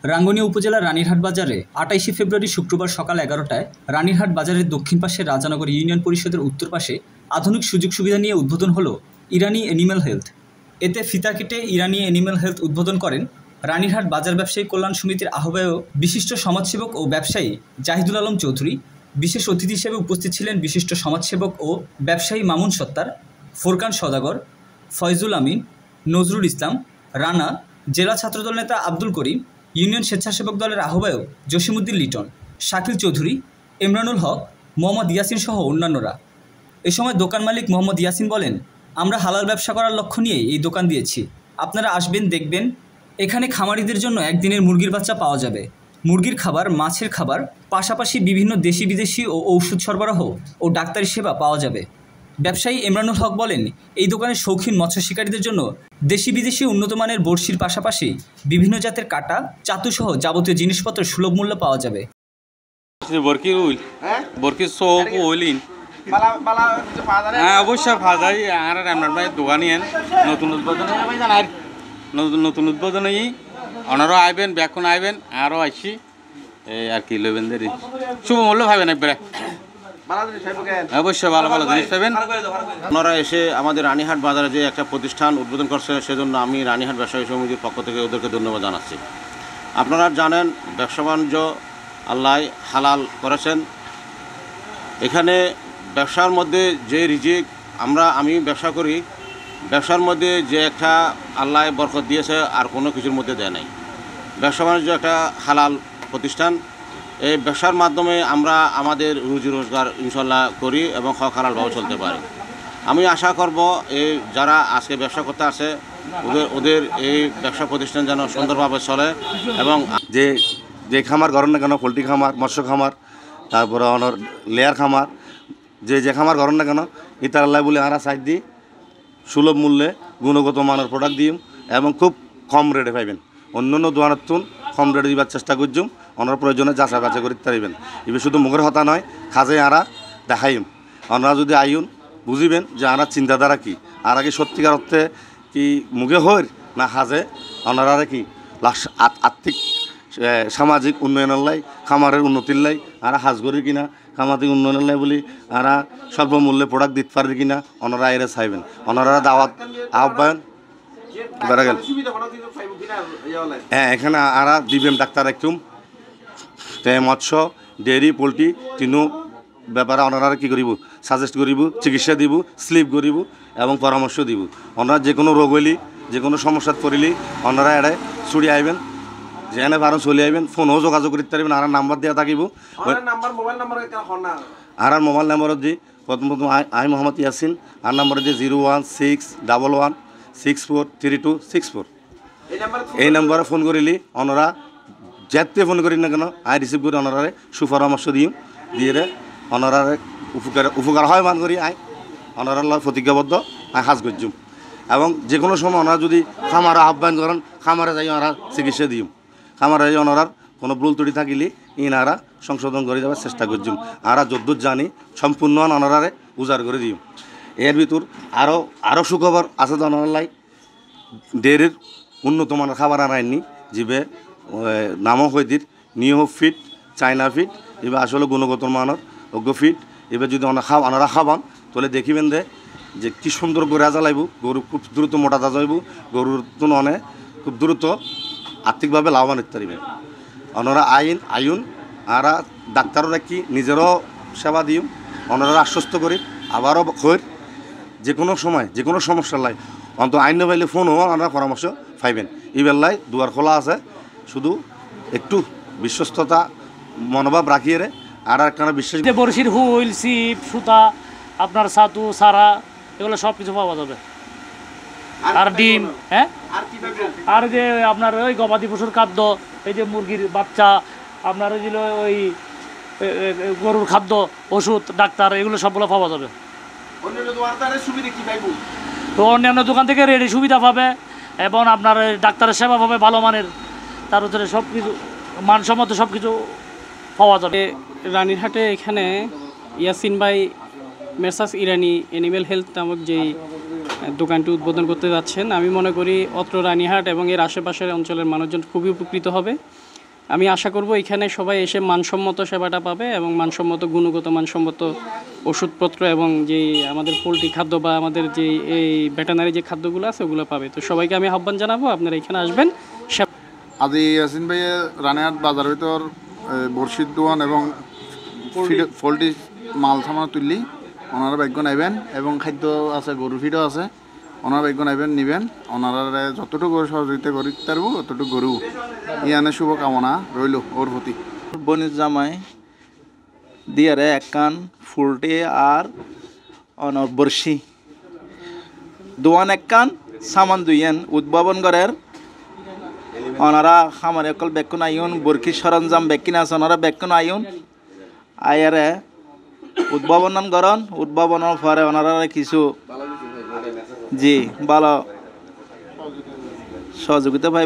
রাঙ্গুনিয়া উপজেলার রানীরহাট বাজারে ২৮ ফেব্রুয়ারি শুক্রবার সকাল ১১টায় রানীরহাট বাজারের দক্ষিণ পাশে রাজানগর ইউনিয়ন পরিষদের উত্তর পাশে আধুনিক সুযোগ সুবিধা নিয়ে উদ্বোধন হলো ইরানি অ্যানিম্যাল হেলথ। এতে ফিতা কেটে ইরানি অ্যানিম্যাল হেলথ উদ্বোধন করেন রানীরহাট বাজার ব্যবসায়ী কল্যাণ সমিতির আহ্বায়ক বিশিষ্ট সমাজসেবক ও ব্যবসায়ী জাহিদুল আলম চৌধুরী। বিশেষ অতিথি হিসেবে উপস্থিত ছিলেন বিশিষ্ট সমাজসেবক ও ব্যবসায়ী মামুন সত্তার, ফোরকান সওদাগর, ফয়জুল আমিন, নজরুল ইসলাম, রানা, জেলা ছাত্রদল নেতা আব্দুল করিম, ইউনিয়ন স্বেচ্ছাসেবক দলের আহ্বায়ক জসিমউদ্দিন লিটন, শাকিল চৌধুরী, ইমরানুল হক, মোহাম্মদ ইয়াসিন সহ অন্যান্যরা। এ সময় দোকান মালিক মোহাম্মদ ইয়াসিন বলেন, আমরা হালাল ব্যবসা করার লক্ষ্য নিয়েই এই দোকান দিয়েছি। আপনারা আসবেন, দেখবেন। এখানে খামারিদের জন্য একদিনের মুরগির বাচ্চা পাওয়া যাবে, মুরগির খাবার, মাছের খাবার, পাশাপাশি বিভিন্ন দেশি বিদেশি ও ঔষধ সরবরাহ ও ডাক্তারি সেবা পাওয়া যাবে। ব্যবসায়ী ইমরানুল হক বলেন, এই দোকানে শৌখিন মৎস্য শিকারীদের জন্য দেশি বিদেশি উন্নত মানের বড়শির পাশাপাশি বিভিন্ন জাতের কাঁটা, চাতুসহ যাবতীয় জিনিসপত্র সুলভ মূল্যে পাওয়া যাবে। অবশ্যই পাওয়া যায়। আর আপনার ভাই দোকানি নতুন উদ্বোধনে অনারও আইবেন, ব্যাকুন আইবেন, আরও আইসি আর কি লইবেন দেরি শুভ মূল্য পাইবেন একবারে। অবশ্যই ভালো ভালো জিনিস পাবেন। আপনারা এসে আমাদের রানীহাট বাজারে যে একটা প্রতিষ্ঠান উদ্বোধন করছে, সেজন্য আমি রানীহাট ব্যবসায়ী সমিতির পক্ষ থেকে ওদেরকে ধন্যবাদ জানাচ্ছি। আপনারা জানেন ব্যবসা বাণিজ্য আল্লাহ হালাল করেছেন। এখানে ব্যবসার মধ্যে যে রিজিক আমি ব্যবসা করি, ব্যবসার মধ্যে যে একটা আল্লাহ বরকত দিয়েছে আর কোনো কিছুর মধ্যে দেয় নাই। ব্যবসা বাণিজ্য একটা হালাল প্রতিষ্ঠান। এই ব্যবসার মাধ্যমে আমরা আমাদের রুজি রোজগার ইনশাল্লাহ করি এবং হক হালালভাবে চলতে পারি। আমি আশা করব এই যারা আজকে ব্যবসা করতে আসে ওদের এই ব্যবসা প্রতিষ্ঠান যেন সুন্দরভাবে চলে এবং যে খামার করেন না কেন, পোলট্রি খামার, মৎস্য খামার, তারপরে অনর লেয়ার খামার, যে খামার করেন না কেন, ইতার আল্লাহ বলে আমরা সাইড দিই, সুলভ মূল্যে গুণগত মানের প্রোডাক্ট দিই এবং খুব কম রেটে পাইবেন। অন্য দোকানের তুন কম রেটে দিবার চেষ্টা করছুম। ওনার প্রয়োজনে যাচাই বাছাই করে পারিবেন। এবার শুধু মুখের হতা নয়, কাজে আরা দেখাইম। ওনারা যদি আইন বুঝিবেন যে আনার চিন্তাধারা কী, আর কি সত্যিকার অর্থে কি মুখে হইর না হাজে ওনারা কি আর্থিক সামাজিক উন্নয়নের লাই, খামারের উন্নতির লাই আর হাজ করি কিনা, সামাজিক উন্নয়নের লাই বলি আর স্বল্প মূল্যে প্রোডাক্ট দিতে পারি কিনা ওনারা এরা চাইবেন। ওনারা দাওয়াত আহ্বান বেড়ে গেল। হ্যাঁ, এখানে আরা দিবেন ডাক্তার একদম মৎস্য, ডেয়ারি, পোলট্রি তিনও ব্যাপারে ওনারা কী করিব সাজেস্ট করিব, চিকিৎসা দিব, স্লিপ করিব এবং পরামর্শ দিব। ওনারা যে কোনো রোগ হইলি, যে কোনো সমস্যাত পড়িলি ওনারা এড়াই ছুটি আইবেন, যেখানে পারেন চলে আইবেন। ফোনও যোগাযোগ করতে পারবেন, আর নাম্বার দেওয়া থাকিব। আর মোবাইল নাম্বারত যে প্রথম আই মোহাম্মদ ইয়াসিন, আর নাম্বারে যে 01611643264। এই নাম্বারে ফোন করিলি ওনারা যেতে ফোন করি না কেন আই রিসিভ করে ওনারে সুপরামর্শ দিয়ে ওনারে উপকার হয় মান করি ওনার প্রতিজ্ঞাবদ্ধ হাজ করছুম। এবং যে কোনো সময় ওনারা যদি খামারে আহ্বান করেন, খামারে যাই ওনারা চিকিৎসা দিম। খামারে যাই ওনার কোনো ভুল ত্রুটি থাকিলে ইনারা সংশোধন করে যাওয়ার চেষ্টা করছুম। আরা যদ্দূর জানি সম্পূর্ণ ওনারে উজাড় করে দিম। এর ভিতর আরও সুখবর আছে তো ওনার লাই ডেয়ারির উন্নত মানের খাবার আনায়নি, জিবে নামও হইদির নিউ ফিট, চায়না ফিট, এবার আসলে গুণগত মানের অজ্ঞ ফিট। এবার যদি ওনারা খাবান তাহলে দেখিবেন যে কি সুন্দর গরু জ্বালাইব, গরু খুব দ্রুত মোটা যাইব, গরুর তো ননে খুব দ্রুত আর্থিকভাবে লাভবান হতে পারবে। ওনারা আইন আর ডাক্তাররা কি নিজেরও সেবা দিম, ওনারা আশ্বস্ত করি আবারও হইর যে কোনো সময় যে কোনো সমস্যার লাই অন্ত আইন পাইলে ফোনও ওনারা পরামর্শ পাইবেন। এই বেলায় দুয়ার খোলা আছে, শুধু একটু বিশ্বস্ততা মনোভাব রাখিয়ে আর একটা বিশ্বাস। বড়শির হুইল, সিপ, সুতা, আপনার ছাতু, সারা এগুলো সব কিছু পাওয়া যাবে। আর ডিম, হ্যাঁ, আর যে আপনার ওই গবাদি পশুর খাদ্য, এই যে মুরগির বাচ্চা, আপনার ওই গরুর খাদ্য, ওষুধ, ডাক্তার, এগুলো সবগুলো পাওয়া যাবে। তো অন্যান্য দোকান থেকে রেডি সুবিধা পাবে এবং আপনার ডাক্তারের সেবা পাবে ভালো মানের, তার ভিতরে সব কিছু মানসম্মত সব কিছু পাওয়া যাবে। রানীরহাটে এখানে ইয়াসিন ভাই মেসাস ইরানি অ্যানিম্যাল হেলথ নামক যেই দোকানটি উদ্বোধন করতে যাচ্ছেন, আমি মনে করি অত্র রানীরহাট এবং এর আশেপাশের অঞ্চলের মানুষজন খুবই উপকৃত হবে। আমি আশা করব এখানে সবাই এসে মানসম্মত সেবাটা পাবে এবং মানসম্মত গুণগত মানসম্মত ওষুধপত্র এবং যে আমাদের পোলট্রি খাদ্য বা আমাদের যে এই ভেটেনারি যে খাদ্যগুলো আছে ওগুলো পাবে। তো সবাইকে আমি আহ্বান জানাবো আপনারা এখানে আসবেন। আজি ইয়াসিন ভাই রানিহাট বাজার ভিতর বর্ষির দোয়ান এবং পোলট্রি মাল সামান তুললি ওনারা ভাগ্য নেবেন এবং খাদ্য আছে গরু ফিডও আছে ওনারা ভাগ্য নেবেন নিবেন ওনারা যতটুকু সহযোগিতা করি পারবো ততটুকু গরু ইয়ানে শুভকামনা রইল ওর প্রতি। বনির জামাই দিয়ারে এক কান ফুলটে আর অনর বর্ষি দোয়ান এক কান সামান দুইয়েন উদ্ভাবন করের ওনারা খামারে অকল বেকুন আইন বরকি সরঞ্জাম বেকিন আছে ওনারা বেকুন আইন আয়ারে উদ্ভাবন করেন উদ্ভাবনের পরে ওনারা কিছু জি ভালো সহযোগিতা পাই।